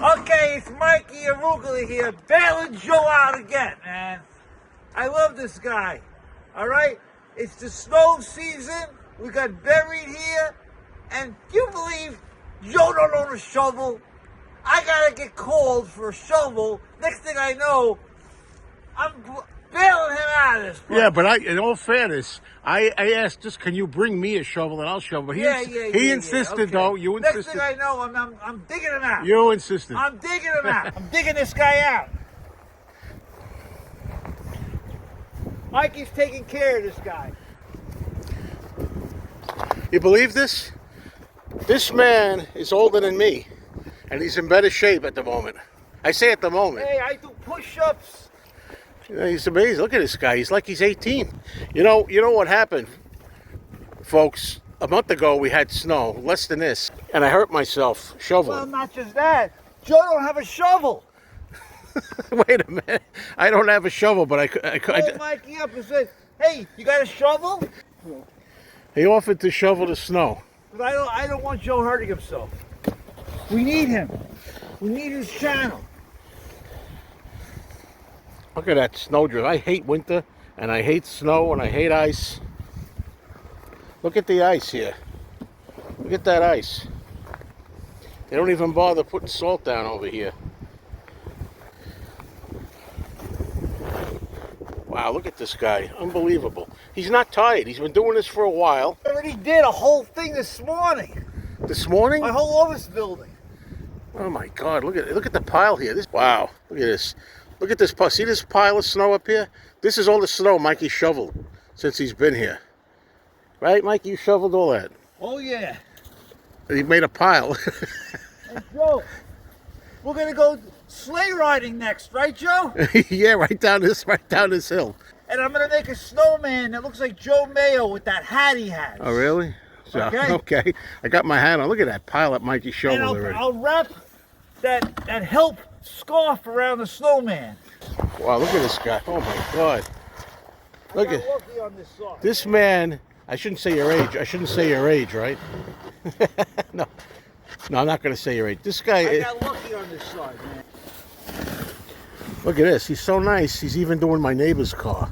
Okay, it's Mikey Arugula here, bailing Joe out again, man. I love this guy. All right? It's the snow season. We got buried here. And do you believe Joe don't own a shovel? I gotta get called for a shovel. Next thing I know, I'm bailing him out of this place. Yeah, but in all fairness, I asked just, can you bring me a shovel and I'll shovel? He insisted, okay. though. You insisted. Next thing I know, I'm digging him out. You insisted. I'm digging him out. I'm digging this guy out. Mikey's taking care of this guy. You believe this? This man is older than me, and he's in better shape at the moment. I say at the moment. Hey, I do push-ups. He's amazing. Look at this guy. He's like he's 18. You know what happened, folks? A month ago, we had snow, less than this, and I hurt myself shoveling. Well, not just that. Joe don't have a shovel. Wait a minute. I don't have a shovel, but I Called Mikey up and said, "Hey, you got a shovel?" He offered to shovel the snow. But I don't want Joe hurting himself. We need him. We need his channel. Look at that snowdrift. I hate winter, and I hate snow, and I hate ice. Look at the ice here. Look at that ice. They don't even bother putting salt down over here. Wow, look at this guy. Unbelievable. He's not tired. He's been doing this for a while. I already did a whole thing this morning. This morning? My whole office building. Oh my God, look at the pile here. Wow, look at this. Look at this pile. See this pile of snow up here? This is all the snow Mikey shoveled since he's been here. Right, Mikey? You shoveled all that. Oh yeah. He made a pile. Hey Joe, we're gonna go sleigh riding next, right, Joe? Yeah, right down this hill. And I'm gonna make a snowman that looks like Joe Mayo with that hat he has. Oh really? So, Okay. I got my hat on. Look at that pile up Mikey shoveled And already. I'll wrap that help scarf around the snowman. Wow, look at this guy. Oh my God. Look at lucky on this side. this man. I shouldn't say your age. I shouldn't say your age, right? No, I'm not going to say your age. This guy. I got lucky on this side, man. Look at this. He's so nice. He's even doing my neighbor's car.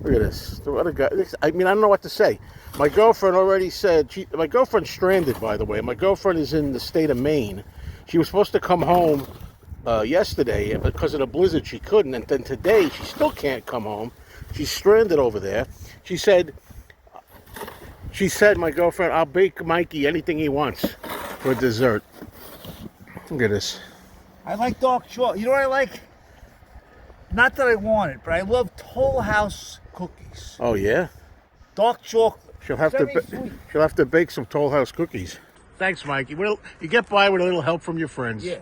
Look at this. The other guy. I mean, I don't know what to say. My girlfriend already said. My girlfriend's stranded, by the way. My girlfriend is in the state of Maine. She was supposed to come home yesterday, but because of the blizzard, she couldn't. And then today, she still can't come home. She's stranded over there. She said, my girlfriend, I'll bake Mikey anything he wants for dessert. Look at this. I like dark chocolate. You know what I like? Not that I want it, but I love Toll House cookies. Oh yeah? Dark chocolate. She'll have to bake some Toll House cookies. Thanks, Mikey. Well, you get by with a little help from your friends. Yeah.